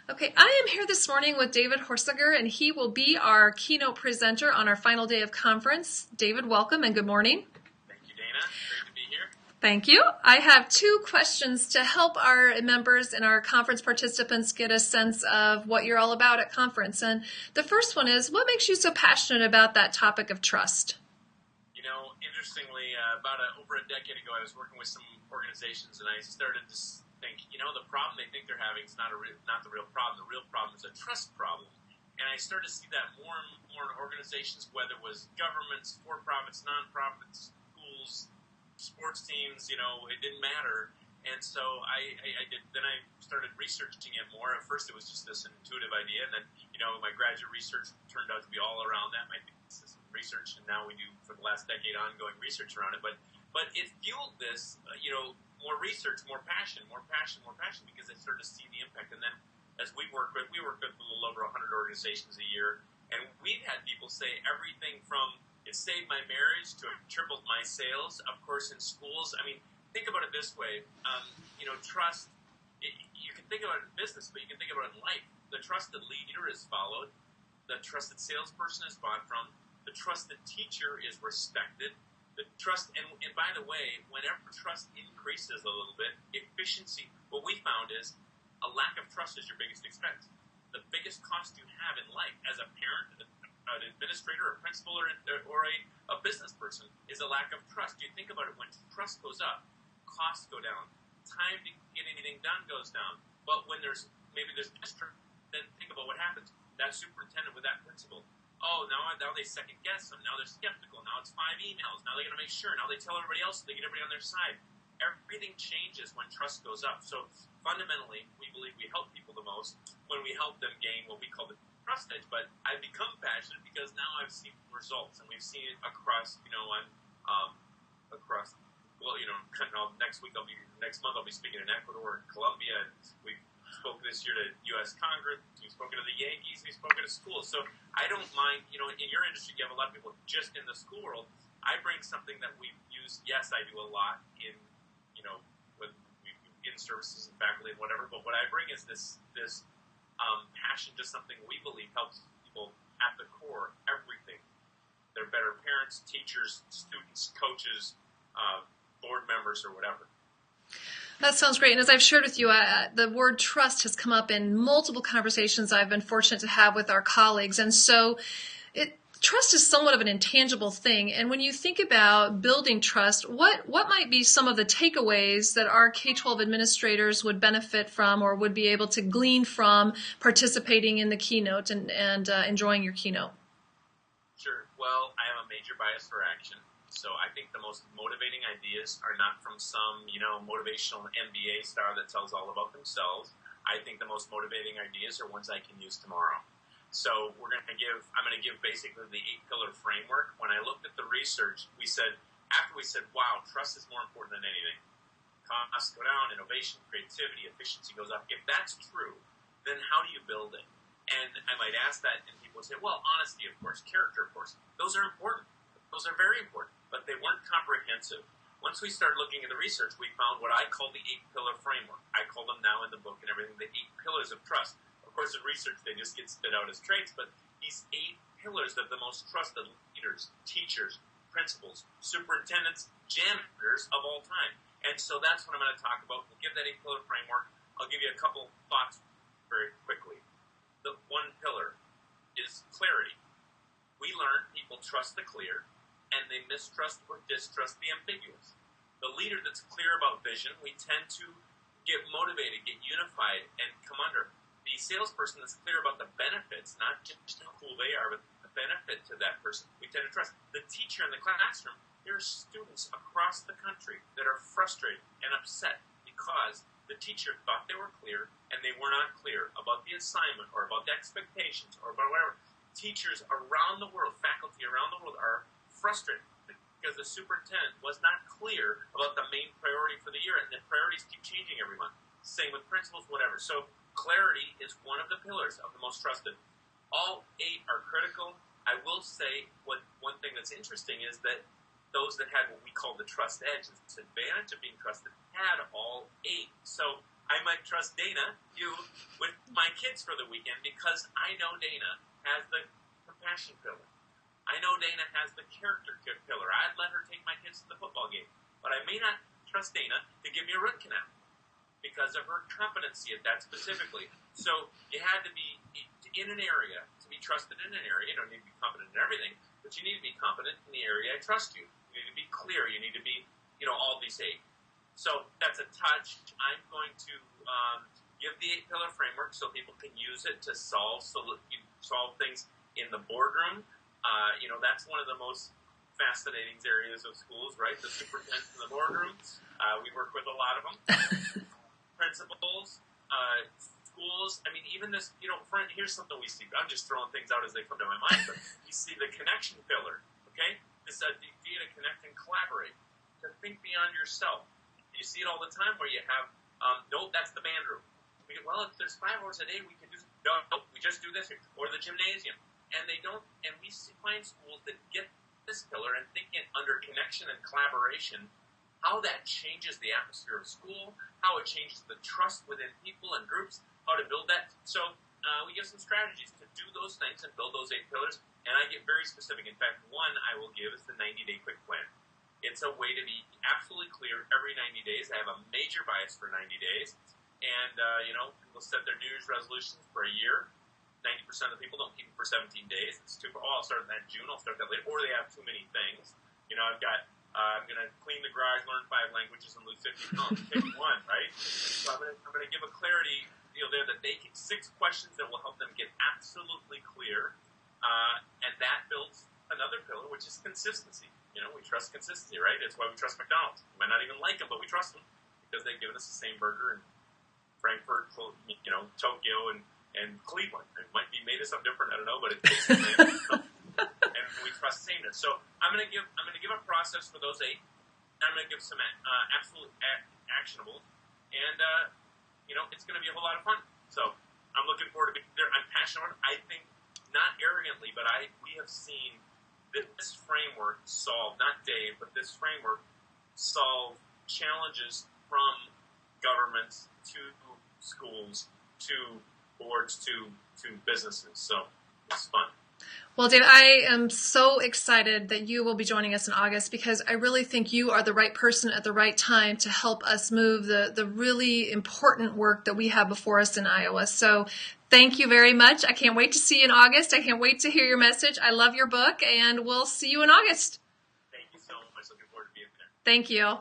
Okay, I am here this morning with David Horsager, and he will be our keynote presenter on our final day of conference. David, welcome and good morning. Thank you, Dana. Great to be here. Thank you. I have two questions to help our members and our conference participants get a sense of what you're all about at conference. And the first one is, what makes you so passionate about that topic of trust? You know, interestingly, over a decade ago, I was working with some organizations, and I started to think, the problem they think they're having is not the real problem. The real problem is a trust problem. And I started to see that more and more in organizations, whether it was governments, for-profits, non-profits, schools, sports teams, it didn't matter. And so I started researching it more. At first, it was just this intuitive idea, and then, my graduate research turned out to be all around that, my thesis research, and now we do, for the last decade, ongoing research around it. But it fueled this, more research, more passion, because I started to see the impact. And then as we work with a little over 100 organizations a year, and we've had people say everything from it saved my marriage to it tripled my sales. Of course, in schools, think about it this way. Trust, you can think about it in business, but you can think about it in life. The trusted leader is followed. The trusted salesperson is bought from. The trusted teacher is respected. The trust, and by the way, whenever trust increases a little bit, efficiency, what we found is a lack of trust is your biggest expense. The biggest cost you have in life as a parent, an administrator, a principal, or a business person is a lack of trust. You think about it, when trust goes up, costs go down, time to get anything done goes down. But when there's mistrust, then think about what happens. That superintendent with that principal, now they second guess them. Now they're skeptical. Now it's 5 emails. Now they're going to make sure. Now they tell everybody else so they get everybody on their side. Everything changes when trust goes up. So fundamentally, we believe we help people the most when we help them gain what we call the trust edge. But I've become passionate because now I've seen results, and we've seen it across. Next month I'll be speaking in Ecuador and Colombia. And we've spoke this year to U.S. Congress. We've spoken to the Yankees. We've spoken to schools. So I don't mind, in your industry, you have a lot of people just in the school world. I bring something that we've used. Yes, I do a lot in services and faculty and whatever. But what I bring is this passion to something we believe helps people at the core, everything. They're better parents, teachers, students, coaches, board members, or whatever. That sounds great. And as I've shared with you, the word trust has come up in multiple conversations I've been fortunate to have with our colleagues. And so trust is somewhat of an intangible thing. And when you think about building trust, what might be some of the takeaways that our K-12 administrators would benefit from or would be able to glean from participating in the keynote and enjoying your keynote? Sure. Well, I have a major bias for action. So I think the most motivating ideas are not from some, motivational MBA star that tells all about themselves. I think the most motivating ideas are ones I can use tomorrow. So I'm going to give basically the 8-pillar framework. When I looked at the research, after we said, wow, trust is more important than anything. Costs go down, innovation, creativity, efficiency goes up. If that's true, then how do you build it? And I might ask that, and people would say, well, honesty, of course, character, of course. Those are important. Those are very important, but they weren't comprehensive. Once we started looking at the research, we found what I call the 8-pillar framework. I call them now in the book and everything the 8 pillars of trust. Of course, in research, they just get spit out as traits, but these 8 pillars of the most trusted leaders, teachers, principals, superintendents, janitors of all time. And so that's what I'm going to talk about. We'll give that 8-pillar framework. I'll give you a couple thoughts very quickly. The 1 pillar is clarity. We learn people trust the clear, and they mistrust or distrust the ambiguous. The leader that's clear about vision, we tend to get motivated, get unified, and come under. The salesperson that's clear about the benefits, not just how cool they are, but the benefit to that person, we tend to trust. The teacher in the classroom, there are students across the country that are frustrated and upset because the teacher thought they were clear and they were not clear about the assignment or about the expectations or about whatever. Teachers around the world, faculty around the world are frustrated because the superintendent was not clear about the main priority for the year, and the priorities keep changing every month. Same with principals, whatever. So clarity is one of the pillars of the most trusted. All 8 are critical. I will say one thing that's interesting is that those that had what we call the trust edge, this advantage of being trusted, had all 8. So I might trust Dana, you, with my kids for the weekend because I know Dana has the compassion pillar. I know Dana has the character pillar. I'd let her take my kids to the football game. But I may not trust Dana to give me a root canal because of her competency at that specifically. So you had to be in an area, to be trusted in an area. You don't need to be competent in everything, but you need to be competent in the area I trust you. You need to be clear. You need to be, all these 8. So that's a touch. I'm going to give the 8-pillar framework so people can use it to solve things in the boardroom. That's one of the most fascinating areas of schools, right? The superintendents in the boardroom. We work with a lot of them. Principals, schools. I mean, even this, here's something we see. I'm just throwing things out as they come to my mind, but you see the connection pillar, okay? This idea to connect and collaborate, to think beyond yourself. You see it all the time where you have, nope, that's the band room. If there's 5 hours a day, we can do, no, we just do this, or the gymnasium. And they don't, and we find schools that get this pillar and think it under connection and collaboration, how that changes the atmosphere of school, how it changes the trust within people and groups, how to build that. So we give some strategies to do those things and build those 8 pillars, and I get very specific. In fact, one I will give is the 90-day quick plan. It's a way to be absolutely clear every 90 days. I have a major bias for 90 days, and, people set their New Year's resolutions for a year. 90% of the people don't keep it for 17 days. It's too. I'll start that in June. I'll start that later. Or they have too many things. I've got. I'm going to clean the garage, learn 5 languages, and lose 50 pounds. Pick one, right? So I'm going to give a clarity deal there that they get 6 questions that will help them get absolutely clear, and that builds another pillar, which is consistency. We trust consistency, right? It's why we trust McDonald's. We might not even like them, but we trust them because they've given us the same burger in Frankfurt, Tokyo, and Cleveland. It might be made of something different, I don't know, but it tastes the same. And we trust sameness. So I'm going to give a process for those 8. I'm going to give some absolute actionable, and it's going to be a whole lot of fun. So I'm looking forward to being there. I'm passionate about it. I think, not arrogantly, but we have seen this framework solve, not Dave, but this framework solve challenges from governments to schools to boards to businesses. So it's fun. Well, Dave, I am so excited that you will be joining us in August because I really think you are the right person at the right time to help us move the really important work that we have before us in Iowa. So thank you very much. I can't wait to see you in August. I can't wait to hear your message. I love your book, and we'll see you in August. Thank you so much. Looking forward to being there. Thank you.